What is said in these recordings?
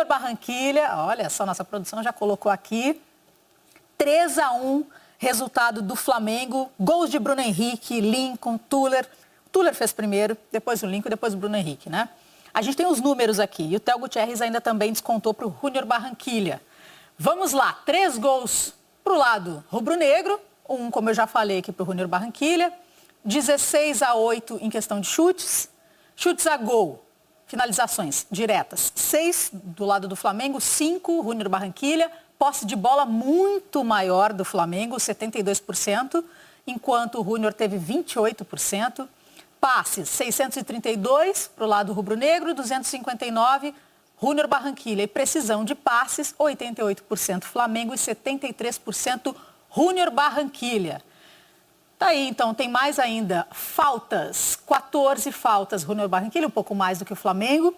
Júnior Barranquilla, olha só, nossa produção já colocou aqui, 3-1, resultado do Flamengo, gols de Bruno Henrique, Lincoln, Tuller. Tuller fez primeiro, depois o Lincoln, depois o Bruno Henrique, né? A gente tem os números aqui, e o Theo Gutierrez ainda também descontou para o Júnior Barranquilla. Vamos lá, 3 gols para o lado rubro-negro, um, como eu já falei aqui, para o Júnior Barranquilla, 16-8 em questão de chutes, chutes a gol, finalizações diretas, 6 do lado do Flamengo, 5 Júnior Barranquilla, posse de bola muito maior do Flamengo, 72%, enquanto o Júnior teve 28%. Passes, 632 para o lado rubro-negro, 259 Júnior Barranquilla. E precisão de passes, 88% Flamengo e 73% Júnior Barranquilla. Tá aí, então, tem mais ainda. Faltas, 14 faltas Júnior Barranquilla, um pouco mais do que o Flamengo.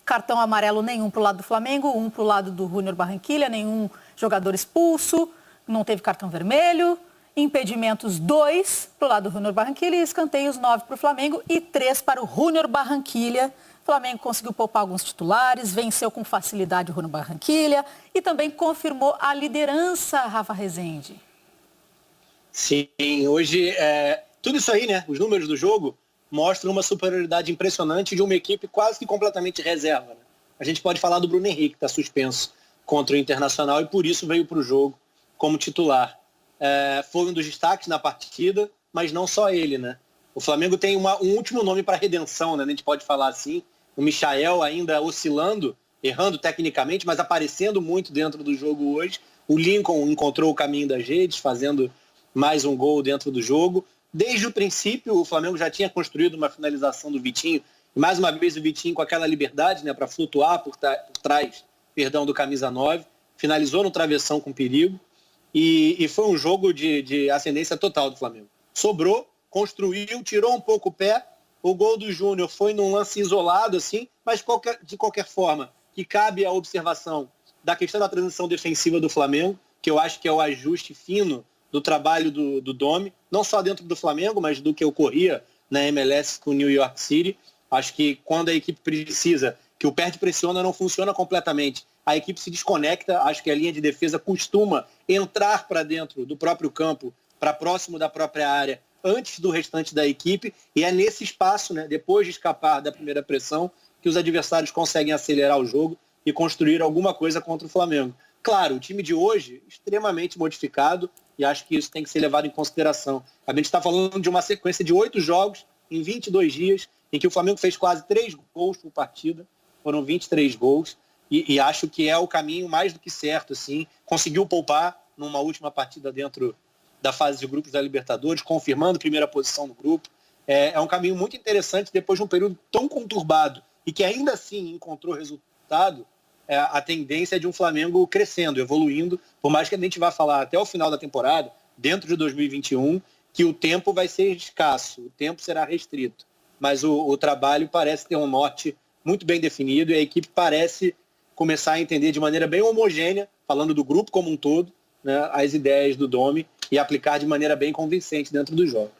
Cartão amarelo nenhum para o lado do Flamengo, um para o lado do Júnior Barranquilla, nenhum jogador expulso, não teve cartão vermelho. Impedimentos 2 para o lado do Júnior Barranquilla e escanteios 9 para o Flamengo e 3 para o Júnior Barranquilla. O Flamengo conseguiu poupar alguns titulares, venceu com facilidade o Júnior Barranquilla e também confirmou a liderança, Rafa Rezende. Sim, hoje, tudo isso aí, né? Os números do jogo mostram uma superioridade impressionante de uma equipe quase que completamente reserva. Né? A gente pode falar do Bruno Henrique, que está suspenso contra o Internacional e por isso veio para o jogo como titular. Foi um dos destaques na partida, mas não só ele, né? O Flamengo tem um último nome para redenção, né? A gente pode falar assim. O Michael ainda oscilando, errando tecnicamente, mas aparecendo muito dentro do jogo hoje. O Lincoln encontrou o caminho das redes, fazendo mais um gol dentro do jogo. Desde o princípio, o Flamengo já tinha construído uma finalização do Vitinho. E mais uma vez o Vitinho com aquela liberdade, né, para flutuar por trás do camisa 9. Finalizou no travessão com perigo. E foi um jogo de ascendência total do Flamengo. Sobrou, construiu, tirou um pouco o pé. O gol do Júnior foi num lance isolado, assim, mas de qualquer forma, que cabe a observação da questão da transição defensiva do Flamengo, que eu acho que é o ajuste fino do trabalho do Domi, não só dentro do Flamengo, mas do que ocorria na MLS com o New York City. Acho que quando a equipe precisa, que o perde-pressiona não funciona completamente, a equipe se desconecta, acho que a linha de defesa costuma entrar para dentro do próprio campo, para próximo da própria área, antes do restante da equipe, e é nesse espaço, né, depois de escapar da primeira pressão, que os adversários conseguem acelerar o jogo e construir alguma coisa contra o Flamengo. Claro, o time de hoje, extremamente modificado, e acho que isso tem que ser levado em consideração. A gente está falando de uma sequência de 8 jogos em 22 dias, em que o Flamengo fez quase 3 gols por partida, foram 23 gols, e acho que é o caminho mais do que certo, assim. Conseguiu poupar numa última partida dentro da fase de grupos da Libertadores, confirmando primeira posição no grupo. É um caminho muito interessante depois de um período tão conturbado e que ainda assim encontrou resultado. A tendência é de um Flamengo crescendo, evoluindo, por mais que a gente vá falar até o final da temporada, dentro de 2021, que o tempo vai ser escasso, o tempo será restrito. Mas o trabalho parece ter um norte muito bem definido e a equipe parece começar a entender de maneira bem homogênea, falando do grupo como um todo, né, as ideias do Domi e aplicar de maneira bem convincente dentro dos jogos.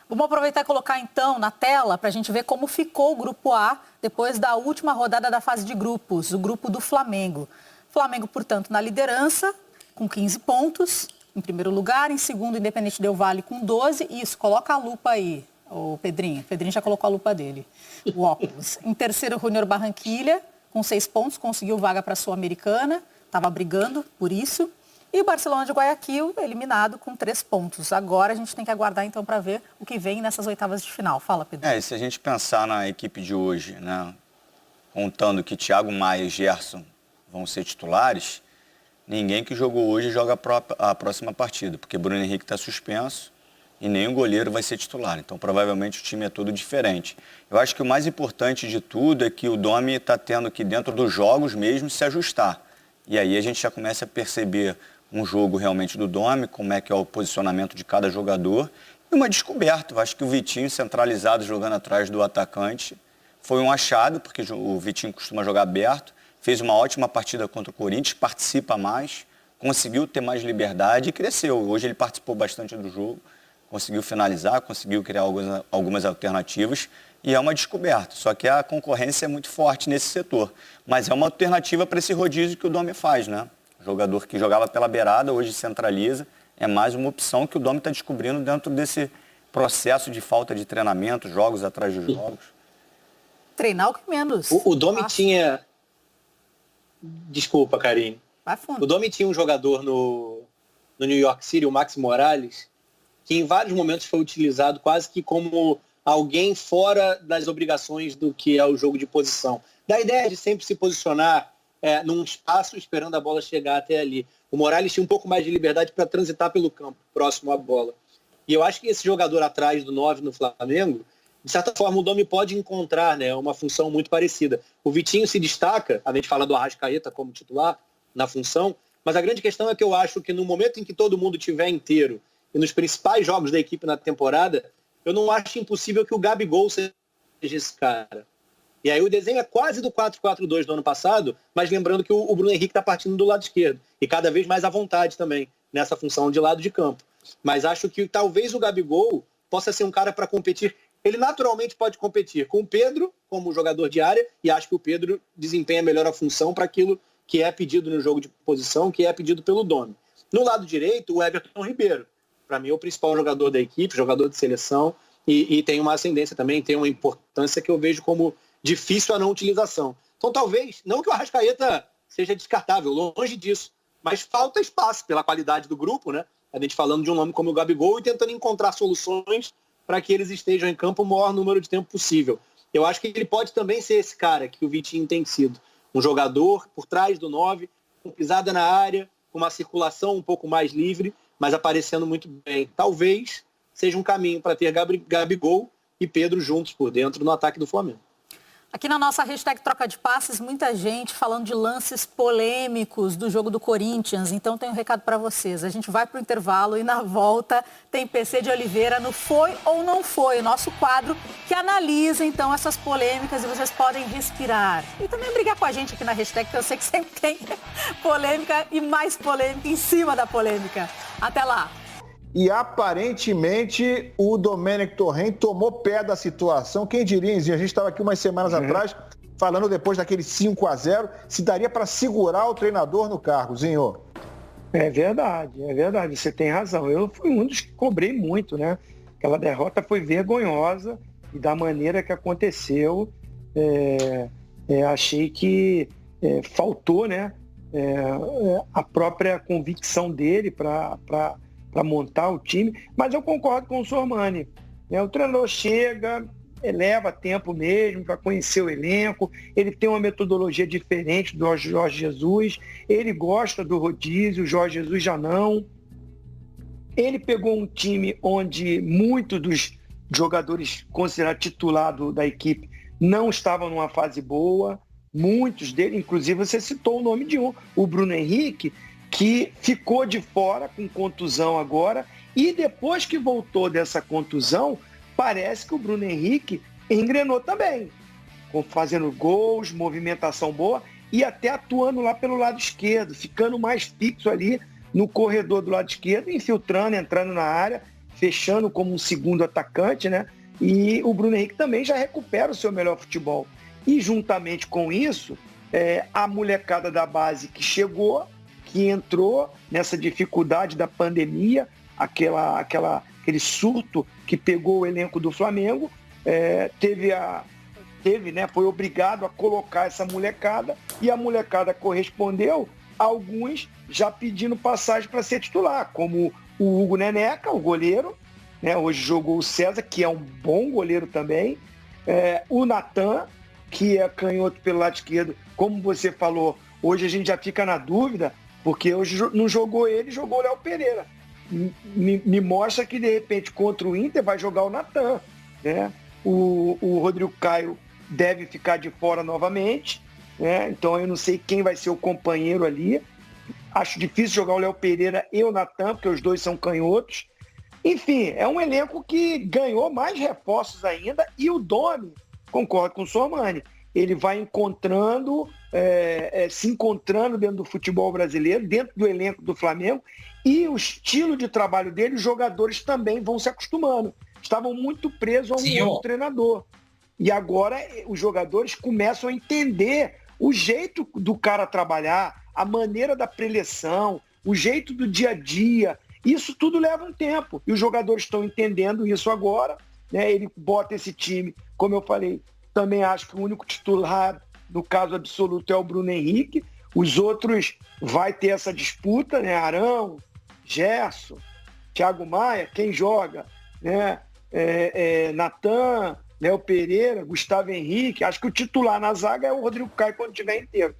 Vamos aproveitar e colocar então na tela para a gente ver como ficou o Grupo A depois da última rodada da fase de grupos, o grupo do Flamengo. Flamengo, portanto, na liderança, com 15 pontos, em primeiro lugar, em segundo, Independente Del Valle com 12. Isso, coloca a lupa aí, o Pedrinho. O Pedrinho já colocou a lupa dele, o óculos. Em terceiro, Júnior Barranquilla, com 6 pontos, conseguiu vaga para a Sul-Americana, estava brigando por isso. E o Barcelona de Guayaquil, eliminado com 3 pontos. Agora a gente tem que aguardar, então, para ver o que vem nessas oitavas de final. Fala, Pedro. E se a gente pensar na equipe de hoje, né, contando que Thiago Maia e Gerson vão ser titulares, ninguém que jogou hoje joga a próxima partida, porque Bruno Henrique está suspenso e nem o goleiro vai ser titular. Então, provavelmente, o time é todo diferente. Eu acho que o mais importante de tudo é que o Domi está tendo que, dentro dos jogos mesmo, se ajustar. E aí a gente já começa a perceber um jogo realmente do Domi, como é que é o posicionamento de cada jogador. E uma descoberta. Eu acho que o Vitinho centralizado jogando atrás do atacante foi um achado, porque o Vitinho costuma jogar aberto, fez uma ótima partida contra o Corinthians, participa mais, conseguiu ter mais liberdade e cresceu. Hoje ele participou bastante do jogo, conseguiu finalizar, conseguiu criar algumas alternativas e é uma descoberta. Só que a concorrência é muito forte nesse setor. Mas é uma alternativa para esse rodízio que o Domi faz, né? O jogador que jogava pela beirada, hoje centraliza. É mais uma opção que o Domi está descobrindo dentro desse processo de falta de treinamento, jogos atrás de jogos. Treinar o que menos. O Domi tinha... Desculpa, Karine. Vai fundo. O Domi tinha um jogador no New York City, o Maxi Morales, que em vários momentos foi utilizado quase que como alguém fora das obrigações do que é o jogo de posição. Da ideia de sempre se posicionar num espaço esperando a bola chegar até ali. O Morales tinha um pouco mais de liberdade para transitar pelo campo, próximo à bola. E eu acho que esse jogador atrás do 9 no Flamengo, de certa forma o Domi pode encontrar, né, uma função muito parecida. O Vitinho se destaca, a gente fala do Arrascaeta como titular na função, mas a grande questão é que eu acho que no momento em que todo mundo estiver inteiro e nos principais jogos da equipe na temporada, eu não acho impossível que o Gabigol seja esse cara. E aí o desenho é quase do 4-4-2 do ano passado, mas lembrando que o Bruno Henrique está partindo do lado esquerdo. E cada vez mais à vontade também, nessa função de lado de campo. Mas acho que talvez o Gabigol possa ser um cara para competir. Ele naturalmente pode competir com o Pedro como jogador de área, e acho que o Pedro desempenha melhor a função para aquilo que é pedido no jogo de posição, que é pedido pelo Domi. No lado direito, o Everton Ribeiro. Para mim, é o principal jogador da equipe, jogador de seleção, e tem uma ascendência também, tem uma importância que eu vejo como difícil a não utilização. Então, talvez, não que o Arrascaeta seja descartável, longe disso, mas falta espaço pela qualidade do grupo, né? A gente falando de um nome como o Gabigol e tentando encontrar soluções para que eles estejam em campo o maior número de tempo possível. Eu acho que ele pode também ser esse cara que o Vitinho tem sido. Um jogador por trás do 9, com pisada na área, com uma circulação um pouco mais livre, mas aparecendo muito bem. Talvez seja um caminho para ter Gabigol e Pedro juntos por dentro no ataque do Flamengo. Aqui na nossa hashtag Troca de Passes, muita gente falando de lances polêmicos do jogo do Corinthians. Então tem um recado para vocês. A gente vai para o intervalo e na volta tem PC de Oliveira no Foi ou Não Foi, o nosso quadro que analisa então essas polêmicas e vocês podem respirar. E também brigar com a gente aqui na hashtag, que eu sei que sempre tem polêmica e mais polêmica em cima da polêmica. Até lá! E aparentemente o Domenech Torrent tomou pé da situação. Quem diria, Zinho? A gente estava aqui umas semanas atrás falando depois daquele 5-0, se daria para segurar o treinador no cargo, Zinho. É verdade, você tem razão. Eu fui um dos que cobrei muito, né? Aquela derrota foi vergonhosa e da maneira que aconteceu, achei que faltou, né? A própria convicção dele para montar o time, mas eu concordo com o Sormani. O treinador chega, leva tempo mesmo para conhecer o elenco, ele tem uma metodologia diferente do Jorge Jesus, ele gosta do rodízio, o Jorge Jesus já não. Ele pegou um time onde muitos dos jogadores considerados titular da equipe não estavam numa fase boa, muitos deles, inclusive você citou o nome de um, o Bruno Henrique, que ficou de fora com contusão agora, e depois que voltou dessa contusão, parece que o Bruno Henrique engrenou também, fazendo gols, movimentação boa, e até atuando lá pelo lado esquerdo, ficando mais fixo ali no corredor do lado esquerdo, infiltrando, entrando na área, fechando como um segundo atacante, né? E o Bruno Henrique também já recupera o seu melhor futebol. E juntamente com isso, a molecada da base que chegou, que entrou nessa dificuldade da pandemia, aquele surto que pegou o elenco do Flamengo, foi obrigado a colocar essa molecada, e a molecada correspondeu, alguns já pedindo passagem para ser titular, como o Hugo Neneca, o goleiro, né? Hoje jogou o César, que é um bom goleiro também, o Natan, que é canhoto pelo lado esquerdo, como você falou, hoje a gente já fica na dúvida, porque hoje não jogou ele, jogou o Léo Pereira. Me mostra que, de repente, contra o Inter vai jogar o Natan, né? O Rodrigo Caio deve ficar de fora novamente, né? Então eu não sei quem vai ser o companheiro ali. Acho difícil jogar o Léo Pereira e o Natan, porque os dois são canhotos. Enfim, é um elenco que ganhou mais reforços ainda, e o Domi, concordo com o Sormani, ele vai encontrando se encontrando dentro do futebol brasileiro, dentro do elenco do Flamengo, e o estilo de trabalho dele, os jogadores também vão se acostumando. Estavam muito presos a um outro treinador. E agora os jogadores começam a entender o jeito do cara trabalhar, a maneira da preleção, o jeito do dia a dia. Isso tudo leva um tempo. E os jogadores estão entendendo isso agora. Né? Ele bota esse time, como eu falei, também acho que o único titular, no caso absoluto, é o Bruno Henrique. Os outros vai ter essa disputa, né? Arão, Gerson, Thiago Maia, quem joga, né? Natan, Léo Pereira, Gustavo Henrique. Acho que o titular na zaga é o Rodrigo Caio quando estiver inteiro.